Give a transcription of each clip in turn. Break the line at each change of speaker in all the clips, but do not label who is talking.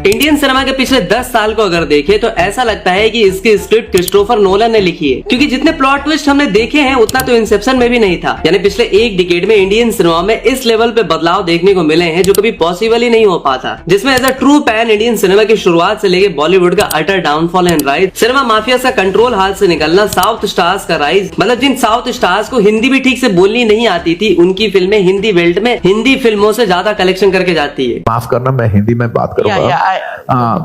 Indian cinema के पिछले 10 साल को अगर देखें तो ऐसा लगता है कि इसकी स्क्रिप्ट क्रिस्टोफर नोलन ने लिखी है, क्योंकि जितने प्लॉट ट्विस्ट हमने देखे हैं उतना तो इंसेप्शन में भी नहीं था। यानी पिछले एक डिकेड में इंडियन सिनेमा में इस लेवल पे बदलाव देखने को मिले हैं जो कभी पॉसिबल ही नहीं हो पाता, जिसमें as a true pan Indian cinema की शुरुआत से लेके बॉलीवुड का utter downfall and rise, cinema mafia का कंट्रोल हाथ से निकलना, साउथ स्टार्स का राइज, मतलब जिन साउथ स्टार्स को हिंदी भी ठीक से बोलनी नहीं आती थी उनकी फिल्में हिंदी बेल्ट में हिंदी फिल्मों से ज्यादा कलेक्शन करके जाती है।
माफ करना, मैं हिंदी में बात करूंगा।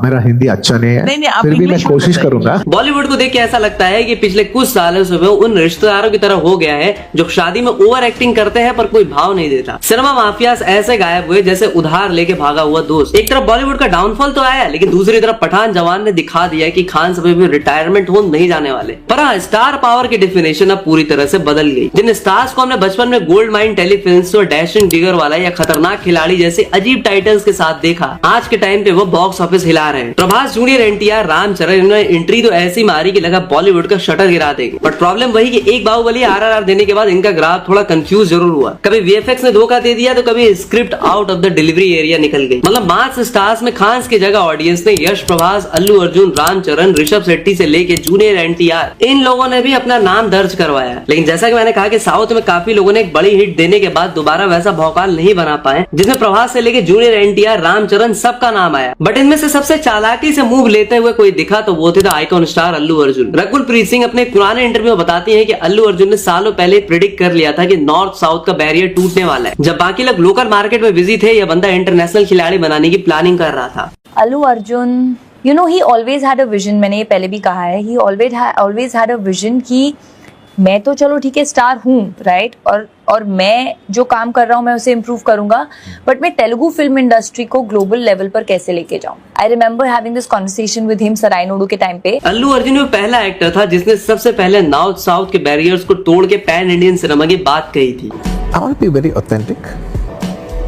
मेरा हिंदी अच्छा नहीं है, फिर भी मैं कोशिश करूंगा।
बॉलीवुड को देख के ऐसा लगता है कि पिछले कुछ सालों से वो उन रिश्तेदारों की तरह हो गया है जो शादी में ओवर एक्टिंग करते हैं पर कोई भाव नहीं देता। सिनेमा माफिया ऐसे गायब हुए जैसे उधार लेके भागा हुआ दोस्त। एक तरफ बॉलीवुड का डाउनफॉल तो आया, लेकिन दूसरी तरफ पठान जवान ने दिखा दिया कि खान साहब भी रिटायरमेंट होम नहीं जाने वाले। पर हाँ, स्टार पावर की डेफिनेशन अब पूरी तरह से बदल गई। जिन स्टार्स को हमने बचपन में गोल्ड माइन टेलीफिल्म्स और डैशिंग डिगर वाला या खतरनाक खिलाड़ी जैसे अजीब टाइटल्स के साथ देखा, आज के टाइम पे वो बॉक्स ऑफिस हिला रहे हैं। प्रभास जूनियर, एनटीआर, रामचरण, इन्होंने एंट्री तो ऐसी मारी कि लगा बॉलीवुड का शटर गिरा देंगे। बट प्रॉब्लम वही कि एक बाहुबली RRR देने के बाद इनका ग्राफ थोड़ा कंफ्यूज जरूर हुआ। कभी VFX ने धोखा दे दिया तो कभी script out of the delivery area निकल गई। मतलब मास स्टार्स में खान की जगह ऑडियंस ने यश, प्रभास, अल्लू अर्जुन, रामचरण, ऋषभ शेट्टी से लेके जूनियर NTR, इन लोगों ने भी अपना नाम दर्ज करवाया। लेकिन जैसा कि मैंने कहा कि साउथ में काफी लोगों ने एक बड़ी हिट देने के बाद दोबारा वैसा भौकाल नहीं बना पाए जिसमें प्रभास से लेके जूनियर NTR, रामचरण सबका नाम आया। बट इनमें से सबसे चालाकी से मूव लेते हुए कोई दिखा तो वो थे the icon star Allu Arjun. Rakul Preet Singh अपने पुराने इंटरव्यू में बताती हैं कि अल्लू अर्जुन ने सालों पहले प्रिडिक्ट कर लिया था कि नॉर्थ साउथ का बैरियर टूटने वाला है। जब बाकी लोग लोकल मार्केट में बिजी थे, यह बंदा इंटरनेशनल खिलाड़ी बनाने की प्लानिंग कर रहा था।
Allu Arjun, you know, he always had a vision, मैंने ये पहले भी कहा है, he always had a vision कि मैं तो चलो ठीक है स्टार हूँ, राइट, और मैं जो काम कर रहा हूँ मैं उसे इम्प्रूव करूंगा, बट मैं तेलुगु फिल्म इंडस्ट्री को ग्लोबल लेवल पर कैसे लेके जाऊँ। I remember having this conversation with him Sarrainodu के टाइम पे।
अल्लू अर्जुन वो पहला एक्टर था जिसने सबसे पहले नॉर्थ साउथ के बैरियर्स को तोड़ के पैन इंडियन सिनेमा की बात कही थी।
I want to be very authentic.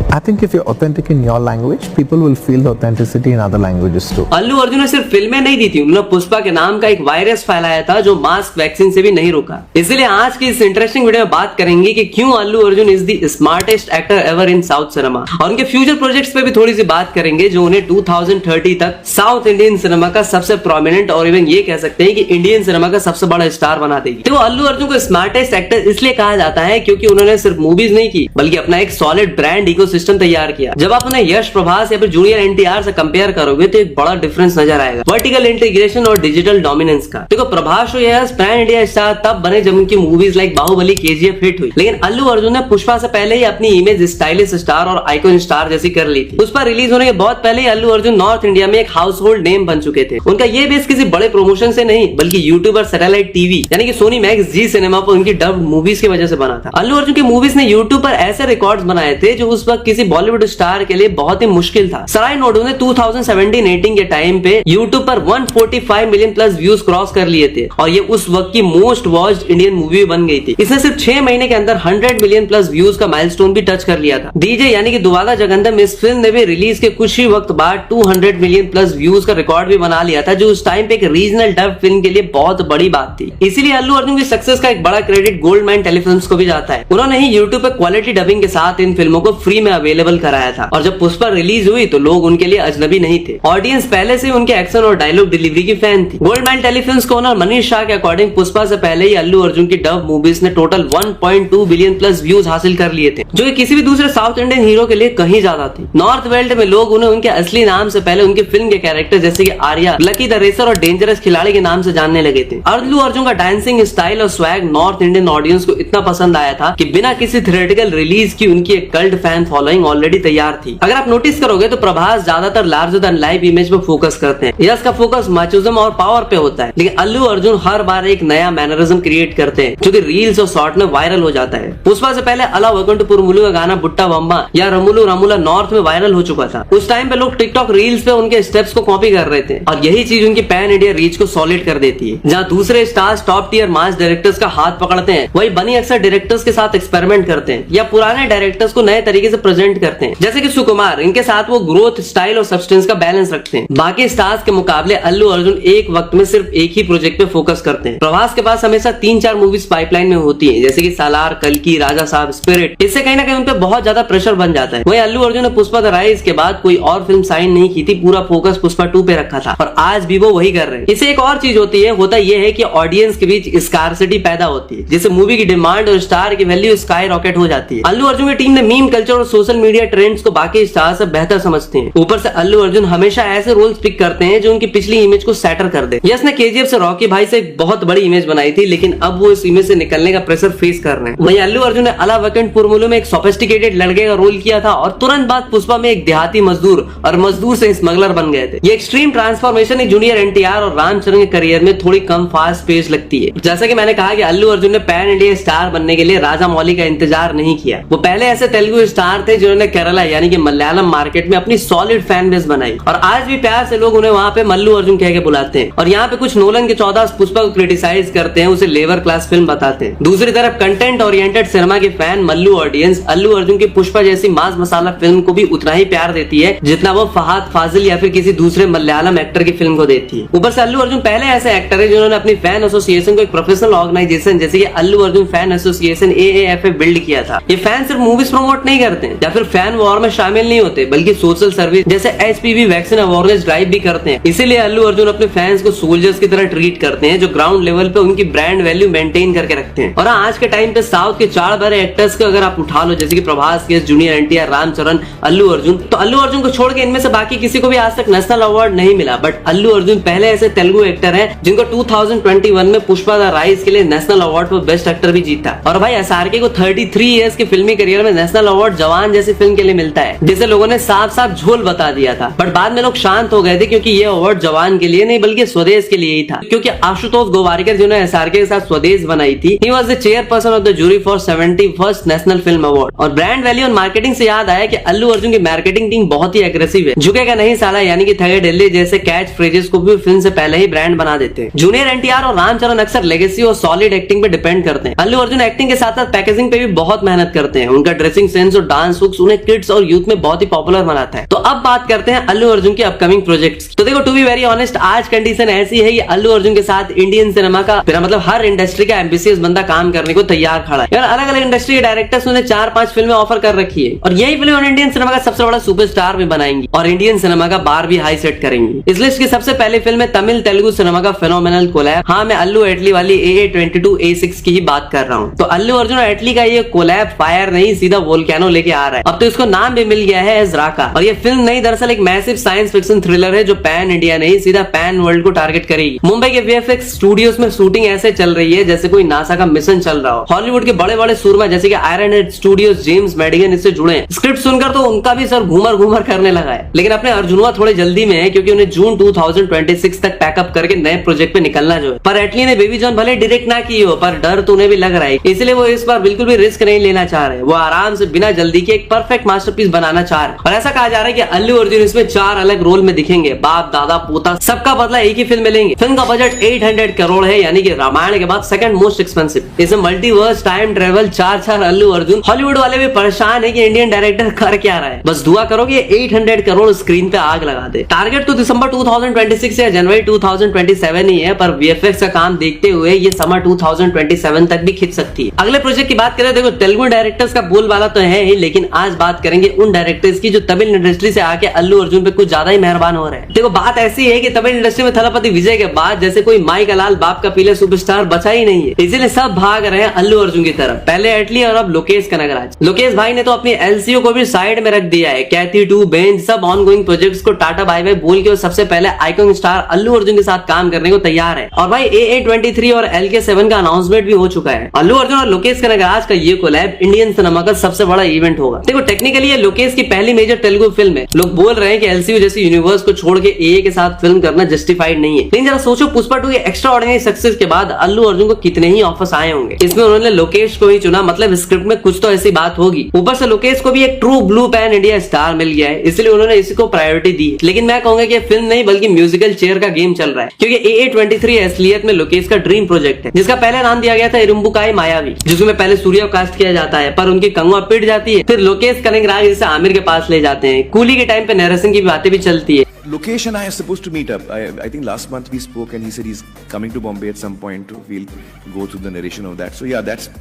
I think if you're authentic in your language, people will feel the authenticity in other languages too.
Allu Arjun ने सिर्फ फिल्में नहीं दी थी, उन्होंने पुष्पा के नाम का एक वायरस फैलाया था जो मास्क वैक्सीन से भी नहीं रुका। इसलिए आज की इस इंटरेस्टिंग वीडियो में बात करेंगे कि क्यों Allu Arjun is the smartest actor ever in south cinema, और उनके फ्यूचर प्रोजेक्ट्स पे भी थोड़ी सी बात करेंगे जो उन्हें 2030 तक साउथ इंडियन सिनेमा का सबसे प्रोमिनेंट और इवन ये कह सकते हैं कि इंडियन सिनेमा का सबसे बड़ा स्टार बना देगी। तो अल्लू अर्जुन को स्मार्टेस्ट एक्टर इसलिए कहा जाता है क्योंकि उन्होंने सिर्फ मूवीज नहीं की बल्कि अपना एक सॉलिड ब्रांड इकोसिस्टम तैयार किया। जब आप उन्हें यश, प्रभास या फिर जूनियर NTR से कंपेयर करोगे तो एक बड़ा डिफरेंस नजर आएगा, वर्टिकल इंटीग्रेशन और डिजिटल डोमिनेंस का। देखो, प्रभास और यश पैन इंडिया स्टार तब बने जब उनकी movies like Baahubali, KGF hit हुई, लेकिन अल्लू अर्जुन ने पुष्पा से पहले ही अपनी इमेज स्टाइलिश स्टार और आइकॉन स्टार जैसी कर ली थी। पुष्पा रिलीज होने के बहुत पहले ही अल्लू अर्जुन नॉर्थ इंडिया में एक हाउस होल्ड नेम बन चुके थे। उनका ये बेस किसी बड़े प्रमोशन से नहीं बल्कि यूट्यूब और सैटेलाइट टीवी यानी कि सोनी मैक्स, जी सिनेमा पर उनकी डब्ड मूवीज की वजह से बना था। अल्लू अर्जुन की मूवीज ने यूट्यूब पर ऐसे रिकॉर्ड्स बनाए थे जो उस वक्त किसी बॉलीवुड स्टार के लिए बहुत ही मुश्किल था। सराय नोडू ने 2017-18 के टाइम पे YouTube पर 145 मिलियन प्लस व्यूज क्रॉस कर लिए थे और ये उस वक्त की मोस्ट वॉच्ड इंडियन मूवी बन गई थी। इसने सिर्फ 6 महीने के अंदर 100 मिलियन प्लस व्यूज का माइलस्टोन भी टच कर लिया था। डीजे यानी कि दुवादा जगंदम, इस फिल्म ने भी रिलीज के कुछ ही वक्त बाद 200 मिलियन प्लस व्यूज का रिकॉर्ड भी बना लिया था, जो उस टाइम पे एक रीजनल डब फिल्म के लिए बहुत बड़ी बात थी। इसीलिए अल्लू अर्जुन की सक्सेस का एक बड़ा क्रेडिट गोल्ड माइन टेलीफिल्म्स को भी जाता है। उन्होंने ही यूट्यूब पे क्वालिटी डबिंग के साथ इन फिल्मों को फ्री में अवेलेबल कराया था, और जब पुष्पा रिलीज हुई तो लोग उनके लिए अजनबी नहीं थे। ऑडियंस पहले से उनके एक्शन और डायलॉग डिलीवरी की फैन थी। गोल्ड माइन टेलीफिल्म्स के ओनर मनीष शाह के अकॉर्डिंग पुष्पा से पहले ही अल्लू अर्जुन की डब मूवीज ने टोटल 1.2 बिलियन प्लस व्यूज हासिल कर लिए थे, जो कि किसी भी दूसरे साउथ इंडियन हीरो के लिए कहीं ज्यादा थी। नॉर्थ वेल्ट में लोग उन्हें उनके असली नाम से पहले उनके फिल्म के कैरेक्टर जैसे कि आर्या, लकी द रेसर और डेंजरस खिलाड़ी के नाम से जानने लगे थे। अल्लू अर्जुन का डांसिंग स्टाइल और स्वैग नॉर्थ इंडियन ऑडियंस को इतना पसंद आया था कि बिना किसी थिएट्रिकल रिलीज की उनकी एक कल्ट फैन फॉलोइंग ऑलरेडी तैयार थी। अगर आप नोटिस करोगे तो प्रभास ज्यादातर लार्जर देन लाइफ इमेज पे फोकस करते हैं, यश का फोकस मैचोइज्म और पावर पे होता है, लेकिन अल्लू अर्जुन हर बार एक नया मैनरिज्म क्रिएट करते हैं जो कि रील्स और शॉर्ट में वायरल हो जाता है। पुष्पा से पहले अला वैकुंठपुरमुलु का गाना बुट्टा बम्बा या रमुलु रमुला नॉर्थ में वायरल हो चुका था। उस टाइम पे लोग टिकटॉक रील्स पे उनके स्टेप्स को कॉपी कर रहे थे, और यही चीज उनकी पैन इंडिया रीच को सॉलिड कर देती है। जहाँ दूसरे स्टार्स टॉप टियर मास डायरेक्टर्स का हाथ पकड़ते हैं, वही बनी अक्सर डायरेक्टर्स के साथ एक्सपेरिमेंट करते हैं या पुराने डायरेक्टर्स को नए तरीके से प्रेजेंट करते हैं। जैसे कि सुकुमार, इनके साथ वो ग्रोथ, स्टाइल और सब्सटेंस का बैलेंस रखते हैं। बाकी स्टार्स के मुकाबले अल्लू अर्जुन एक वक्त में सिर्फ एक ही प्रोजेक्ट पे फोकस करते हैं। प्रभास के पास हमेशा 3-4 मूवीज पाइपलाइन में होती है, जैसे कि सालार, कल्कि, राजा साहब, स्पिरिट। इससे कहीं ना कहीं उन पे बहुत ज्यादा प्रेशर बन जाता है। वहीं अल्लू अर्जुन ने पुष्पा द राइज के बाद कोई और फिल्म साइन नहीं की थी, पूरा फोकस पुष्पा 2 पे रखा था और आज भी वो वही कर रहे हैं। इससे एक और चीज होता यह है कि ऑडियंस के बीच स्कार्सिटी पैदा होती है, जिससे मूवी की डिमांड और स्टार की वैल्यू स्काई रॉकेट हो जाती है। अल्लू अर्जुन की टीम ने मीम कल्चर और सोशल मीडिया ट्रेंड्स को बाकी स्टार से बेहतर समझते हैं। ऊपर से अल्लू अर्जुन हमेशा ऐसे रोल्स पिक करते हैं जो उनकी पिछली इमेज को सेटर कर दे। यस ने केजीएफ से रॉकी भाई से एक बहुत बड़ी इमेज बनाई थी, लेकिन अब वो इस इमेज से निकलने का प्रेशर फेस कर रहे हैं। वहीं अल्लू अर्जुन ने अला वैकेंट पुरमुलु में एक सोफिस्टिकेटेड लड़के का रोल किया था और तुरंत बाद पुष्पा में एक देहाती मजदूर और मजदूर से स्मगलर बन गए थे। ये एक्सट्रीम ट्रांसफॉर्मेशन एक जूनियर एनटीआर और रामचरण के करियर में थोड़ी कम फास्ट पेस लगती है। जैसा कि मैंने कहा कि अल्लू अर्जुन ने पैन इंडिया स्टार बनने के लिए राजा मौली का इंतजार नहीं किया। वो पहले ऐसे तेलुगु स्टार थे जिन्होंने केरला यानी कि मलयालम मार्केट में अपनी सॉलिड फैन बेस बनाई और आज भी प्यार से लोग उन्हें वहां पे मल्लू अर्जुन कह के बुलाते हैं। और यहाँ पे कुछ नोलन के 14 पुष्पा को क्रिटिसाइज करते हैं, उसे लेबर क्लास फिल्म बताते हैं। दूसरी तरफ कंटेंट ओरिएंटेड सिनेमा के फैन मल्लू ऑडियंस अल्लू अर्जुन की पुष्पा जैसी मास मसाला फिल्म को भी उतना ही प्यार देती है जितना वो फहाद फाजिल या फिर किसी दूसरे मलयालम एक्टर की फिल्म को देती है। ऊपर से अल्लू अर्जुन पहले ऐसे एक्टर है जिन्होंने अपनी फैन एसोसिएशन को एक प्रोफेशनल ऑर्गेनाइजेशन जैसे कि Allu Arjun fan association AAFA build किया था। ये फैन सिर्फ मूवीज प्रमोट नहीं करते या फिर फैन वॉर में शामिल नहीं होते, बल्कि सोशल सर्विस जैसे HPV वैक्सीन अवेयरनेस ड्राइव भी करते हैं। इसीलिए अल्लू अर्जुन अपने फैंस को सोल्जर्स की तरह ट्रीट करते हैं जो ग्राउंड लेवल पे उनकी ब्रांड वैल्यू मेंटेन करके रखते हैं। और आज के टाइम पे साउथ के 4 बड़े एक्टर्स को अगर आप उठा लो, जैसे कि प्रभास, केस, जूनियर एनटीआर, रामचरण, अल्लू अर्जुन, तो अल्लू अर्जुन को छोड़ के इनमें से बाकी किसी को भी आज तक नेशनल अवार्ड नहीं मिला। बट अल्लू अर्जुन पहले ऐसे तेलुगु एक्टर हैं जिनको 2021 में पुष्पा द राइज के लिए national award for best actor भी जीता। और भाई SRK को 33 इयर्स के फिल्मी करियर में नेशनल अवार्ड जवान जैसी फिल्म के लिए मिलता है, जिसे लोगों ने साफ साफ झोल बता दिया था। बट बाद में लोग शांत हो गए थे क्योंकि ये अवार्ड जवान के लिए नहीं बल्कि स्वदेश के लिए ही था। क्योंकि आशुतोष गोवारिकर जिन्होंने SRK के साथ स्वदेश बनाई थी, he was the chairperson of the jury for 71st national film award. और ब्रांड वैल्यू और मार्केटिंग से याद आया कि अल्लू अर्जुन की मार्केटिंग टीम बहुत ही एग्रेसिव है। झुकेगा नहीं साला यानी कि थगे दिल्ली जैसे कैच फ्रेजेस को भी फिल्म से पहले ही ब्रांड बना देते हैं। जूनियर एनटीआर और रामचरण अक्सर लेगेसी और सॉलिड एक्टिंग पे डिपेंड करते हैं। अल्लू अर्जुन एक्टिंग के साथ साथ पैकेजिंग पे भी बहुत मेहनत करते हैं। उनका ड्रेसिंग सेंस और डांस लुक्स उन्हें किड्स और यूथ में बहुत ही पॉपुलर बनाता है। तो अब बात करते हैं अल्लू अर्जुन के अपकमिंग प्रोजेक्ट्स। तो देखो, टू बी वेरी ऑनेस्ट, आज कंडीशन ऐसी है कि अल्लू अर्जुन के साथ इंडियन सिनेमा का मेरा मतलब हर इंडस्ट्री का एम्बिशियस बंदा काम करने को तैयार खड़ा है। यार अलग अलग इंडस्ट्री के डायरेक्टर्स ने 4-5 फिल्में ऑफर कर रखी है और यही फिल्म इंडियन सिनेमा का सबसे बड़ा सुपरस्टार भी बनाएंगी और इंडियन सिनेमा का बार भी हाई सेट करेंगी। इस लिस्ट की सबसे पहली फिल्म है तमिल तेलुगु सिनेमा का फेनोमेनल कोलैब। हाँ, मैं अल्लू एटली वाली AA22A6 की ही बात कर रहा हूँ। तो अल्लू अर्जुन और एटली का ये कोलैब फायर नहीं सीधा वोल्केनो लेके आ रहा है। अब तो इसको नाम भी मिल गया है एज़राका। और ये फिल्म नहीं दरअसल एक मैसिव साइंस फिक्शन थ्रिलर है जो पैन इंडिया नहीं सीधा पैन वर्ल्ड को टारगेट करेगी। मुंबई के VFX स्टूडियोज में शूटिंग ऐसे चल रही है जैसे कोई नासा का मिशन चल रहा हो। हॉलीवुड के बड़े बड़े सूरमा जैसे कि आयरन हेड स्टूडियोज, जेम्स मैडिगन इससे जुड़े हैं। स्क्रिप्ट सुनकर तो उनका भी सर घूमर घूमर करने लगा है। लेकिन अपने अर्जुनवा थोड़े जल्दी में है क्योंकि उन्हें जून 2026 तक पैकअप करके नए प्रोजेक्ट पे निकलना जो है। पर एटली ने बेबी जॉन भले डायरेक्ट ना की हो, पर डर तो उन्हें भी लग रहा है, इसलिए वो इस बार बिल्कुल भी रिस्क नहीं लेना चाह रहे। वो आराम से बिना जल्दी के एक परफेक्ट मास्टरपीस बनाना चाह रहे। और ऐसा कहा जा रहा है कि अल्लू अर्जुन इसमें 4 अलग रोल में दिखेंगे, बाप, दादा, पोता, सबका बदला एक ही फिल्म में लेंगे। फिल्म का बजट 800 करोड़ है, यानी कि रामायण के बाद सेकंड मोस्ट एक्सपेंसिव। इसमें multiverse, time travel, 4 Allu Arjun. Hollywood वाले भी परेशान है कि इंडियन डायरेक्टर कर क्या रहा है। बस दुआ करो कि 800 करोड़ स्क्रीन पे आग लगा दे। टारगेट तो दिसंबर 2026 या जनवरी 2027 ही है, पर VFX का काम देखते हुए ये समर 2027 तक भी खिंच सकती है। अगले प्रोजेक्ट की बात करें, देखो तेलुगु डायरेक्टर्स का बोलबाला तो है ही, लेकिन आज बात करेंगे उन डायरेक्टर्स की जो तमिल इंडस्ट्री से आके अल्लू अर्जुन पे कुछ ज्यादा ही मेहरबान हो रहे हैं। देखो बात ऐसी है कि तमिल इंडस्ट्री में थलापति विजय के बाद जैसे कोई माई का लाल बाप का पीले सुपरस्टार बचा ही नहीं है, इसीलिए सब भाग रहे हैं अल्लू अर्जुन की तरफ। पहले एटली और अब लोकेश कनगराज। लोकेश भाई ने तो अपनी LCO को भी साइड में रख दिया है। कैथी 2, बेंच, सब ऑनगोइंग प्रोजेक्ट्स को टाटा बाय बाय बोल के सबसे पहले आइकॉन स्टार अल्लू अर्जुन के साथ काम करने को तैयार है। और भाई AA23 और LK7 का अनाउंसमेंट भी हो चुका है। अल्लू अर्जुन और लोकेश कनगराज का ये कोलैब इंडियन सिनेमा का सबसे बड़ा इवेंट होगा। देखो टेक्निकली ये लोकेश की पहली मेजर तेलुगु फिल्म है। लोग बोल रहे हैं कि LCU जैसी यूनिवर्स को छोड़ के AA के साथ फिल्म करना जस्टिफाइड नहीं है, लेकिन जरा सोचो पुष्पा 2 के एक्स्ट्रा ऑर्डिनरी सक्सेस के बाद अल्लू अर्जुन को कितने ही ऑफर्स आए होंगे। इसमें उन्होंने लोकेश को ही चुना, मतलब स्क्रिप्ट में कुछ तो ऐसी बात होगी। ऊपर से लोकेश को भी एक true blue pan India star मिल गया है, इसलिए उन्होंने इसी को प्रायोरिटी दी। लेकिन मैं कहूंगा कि फिल्म नहीं बल्कि म्यूजिकल चेयर का गेम चल रहा है, क्योंकि AA23 असलियत में लोकेश का ड्रीम प्रोजेक्ट है, जिसका पहला नाम दिया गया था इरुम्बुकाई मायावी, जिसमें पहले सूर्या कास्ट किया जाता है, पर उनकी कंगवा पिट जाती है। फिर लोकेश कनिंगराज जैसे आमिर के पास ले जाते हैं। कूली के टाइम पे नरेशन की बातें भी चलती है।
Lokesh and I are supposed to meet up. I think last month we spoke and he said he's coming to Bombay at some point. We'll go through the narration of that. So yeah, that's,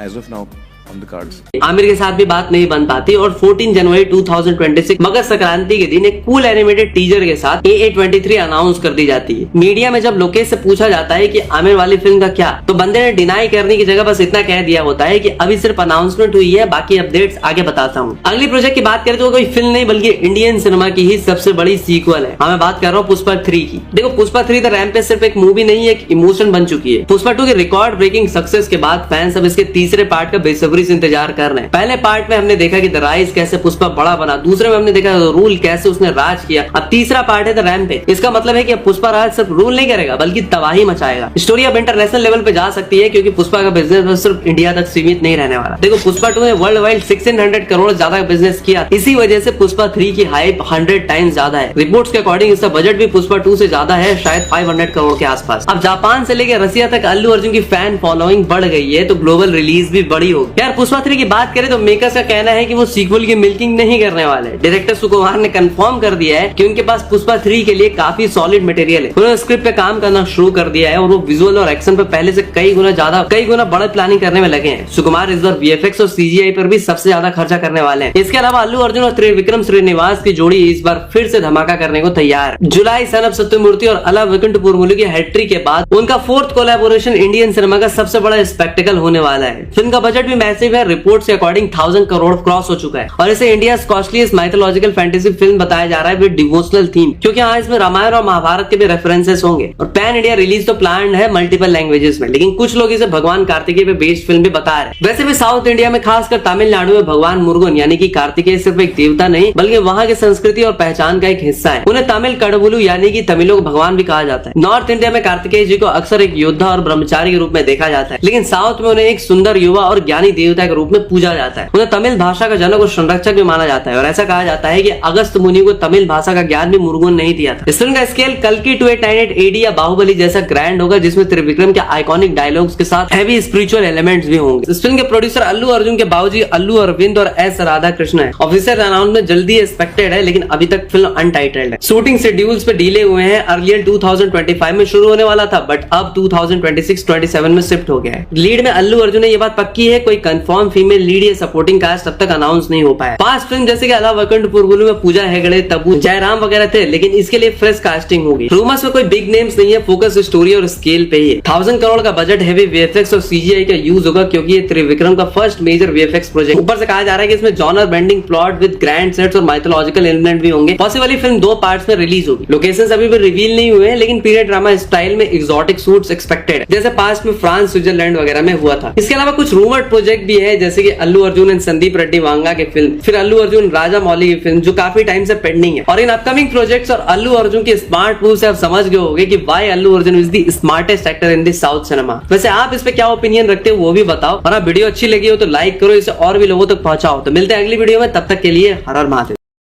as of now, on the cards.
Aamir के साथ भी बात नहीं बन पाती और 14 जनवरी 2026 मकर संक्रांति के दिन एक कूल एनिमेटेड टीजर के साथ AA23 अनाउंस कर दी जाती है। मीडिया में जब लोकेश से पूछा जाता है कि आमिर वाली फिल्म का क्या, तो बंदे ने डिनाई करने की जगह बस इतना कह दिया होता है कि अभी सिर्फ अनाउंसमेंट हुई है, बाकी अपडेट्स आगे बताता हूँ। अगली प्रोजेक्ट की बात करें तो कोई फिल्म नहीं बल्कि इंडियन सिनेमा की ही सबसे बड़ी सीक्वल है। मैं बात कर रहा हूँ पुष्पा 3 की। देखो पुष्पा 3 द रैम्पेज सिर्फ एक मूवी नहीं, एक इमोशन बन चुकी है। पुष्पा 2 के रिकॉर्ड ब्रेकिंग सक्सेस के बाद फैंस अब इसके तीसरे पार्ट का बेसब्री से इंतजार कर रहे हैं। पहले पार्ट में हमने देखा कि द राइज कैसे पुष्पा बड़ा बना, दूसरे में हमने देखा रूल कैसे उसने राज किया, अब तीसरा पार्ट है द रैम्पेज। इसका मतलब है कि अब पुष्पा राज सिर्फ रूल नहीं करेगा बल्कि तबाही मचाएगा। स्टोरी अब इंटरनेशनल लेवल पे जा सकती है क्योंकि पुष्पा का बिजनेस सिर्फ इंडिया तक सीमित नहीं रहने वाला। देखो पुष्पा 2 ने वर्ल्ड वाइड 1600 करोड़ ज्यादा बिजनेस किया, इसी वजह से पुष्पा 3 की हाइप 100 टाइम्स ज्यादा है। रिपोर्ट्स के अकॉर्डिंग इसका बजट भी पुष्पा 2 से ज्यादा है, शायद 500 करोड़ के आसपास। अब जापान से लेकर रसिया तक अल्लू अर्जुन की फैन फॉलोइंग बढ़ गई है तो ग्लोबल रिलीज भी बड़ी होगी। यार पुष्पा 3 की बात करें तो मेकर्स का कहना है कि वो सीक्वल की मिल्किंग नहीं करने वाले। डायरेक्टर सुकुमार ने कंफर्म कर दिया है कि उनके पास पुष्पा 3 के लिए काफी सॉलिड मटेरियल है। उन्होंने स्क्रिप्ट पे काम करना शुरू कर दिया है और वो विजुअल और एक्शन पे पहले से कई गुना बड़ा प्लानिंग करने में लगे हैं। सुकुमार इस बार VFX और CGI पर भी सबसे ज्यादा खर्चा करने वाले हैं। इसके अलावा अल्लू अर्जुन और त्रिविक्रम श्रीनिवास की जोड़ी इस बार फिर से धमाका करने को तैयार है। जुलाई सन ऑफ सत्यमूर्ति और अला वैकुंठपुरमुलु की हैट्रिक के बाद उनका 4th कोलैबोरेशन इंडियन सिनेमा का सबसे बड़ा स्पेक्टिकल होने वाला है। फिल्म का बजट भी मैसिव है, रिपोर्ट के अकॉर्डिंग 1000 करोड़ क्रॉस हो चुका है और इसे India costliest mythological fantasy film बताया जा रहा है विद डिवोशनल थीम, क्योंकि हाँ इसमें रामायण और महाभारत के भी रेफरेंसेस होंगे। और पैन इंडिया रिलीज तो प्लान है मल्टीपल लैंग्वेजेस में, लेकिन कुछ लोग इसे भगवान कार्तिकेय पे बेस्ड फिल्म भी बता रहे हैं। वैसे भी साउथ इंडिया में खासकर तमिलनाडु में भगवान मुरुगन यानी कि कार्तिकेय सिर्फ एक देवता नहीं बल्कि वहाँ की संस्कृति और पहचान का एक हिस्सा है। उन्हें तमिल कडवुलु यानी कि तमिलों को भगवान भी कहा जाता है। नॉर्थ इंडिया में कार्तिकेय जी को अक्सर एक योद्धा और ब्रह्मचारी के रूप में देखा जाता है, लेकिन साउथ में उन्हें एक सुंदर युवा और ज्ञानी देवता के रूप में पूजा जाता है। उन्हें तमिल भाषा का जनक और संरक्षक भी माना जाता है और ऐसा कहा जाता है कि अगस्त मुनि को तमिल भाषा का ज्ञान भी मुरुगन नहीं दिया था। इस फिल्म का स्केल कल्कि 2898 AD या बाहुबली जैसा ग्रैंड होगा, जिसमें त्रिविक्रम के आइकॉनिक डायलॉग्स के साथ हैवी स्पिरिचुअल एलिमेंट्स भी होंगे। इस फिल्म के प्रोड्यूसर अल्लू अर्जुन के बाबूजी अल्लू अरविंद और एस राधा कृष्ण है। ऑफिशियल अनाउंसमेंट जल्दी एक्सपेक्टेड है, लेकिन अभी तक फिल्म अनटाइटल्ड है। शूटिंग शेड्यूल्स पे डिले हुए हैं। अर्लियर 2025 में शुरू होने वाला था बट अब 2026-27 में शिफ्ट हो गया है। लीड में अल्लू अर्जुन ने ये बात पक्की है, कोई कंफर्म फीमेल लीड या सपोर्टिंग कास्ट तब तक अनाउंस नहीं हो पाया। पास्ट फिल्म जैसे कि अला वैकुंठपुरमुलु में पूजा हेगड़े, तब्बू, जयराम वगैरह थे, लेकिन इसके लिए फ्रेश कास्टिंग होगी। रूमर्स में कोई बिग नेम्स नहीं है, फोकस स्टोरी और स्केल पे ही है। 1000 करोड़ का बजट, हेवी VFX और CGI का यूज होगा क्योंकि ये त्रिविक्रम का फर्स्ट मेजर VFX प्रोजेक्ट। ऊपर से कहा जा रहा है कि इसमें genre bending plot with grand sets और माइथोलॉजिकल एलिमेंट भी होंगे। पॉसिबली फिल्म 2 पार्ट्स में रिलीज होगी। लोकेशंस अभी भी रिवील नहीं हुए हैं, लेकिन पीरियड ड्रामा स्टाइल में एक्सोटिक शूट्स एक्सपेक्टेड है, जैसे पास्ट में फ्रांस, स्विट्जरलैंड वगैरह में हुआ था। इसके अलावा कुछ रूमर्ड प्रोजेक्ट भी है, जैसे कि अल्लू अर्जुन एंड संदीप रेड्डी वांगा की फिल्म, फिर अल्लू अर्जुन राजा मौली की फिल्म जो काफी टाइम से पेंडिंग है। और इन अपकमिंग प्रोजेक्ट्स और अल्लू अर्जुन के स्मार्ट मूव से आप समझ गए होंगे कि why Allu Arjun is the smartest actor in the south cinema. वैसे आप इस पे क्या ओपिनियन रखते हो वो भी बताओ, और आप वीडियो अच्छी लगी हो तो लाइक करो, इसे और भी लोगों तक पहुंचाओ। तो मिलते हैं अगली वीडियो में, तब तक के लिए हर हर महादेव।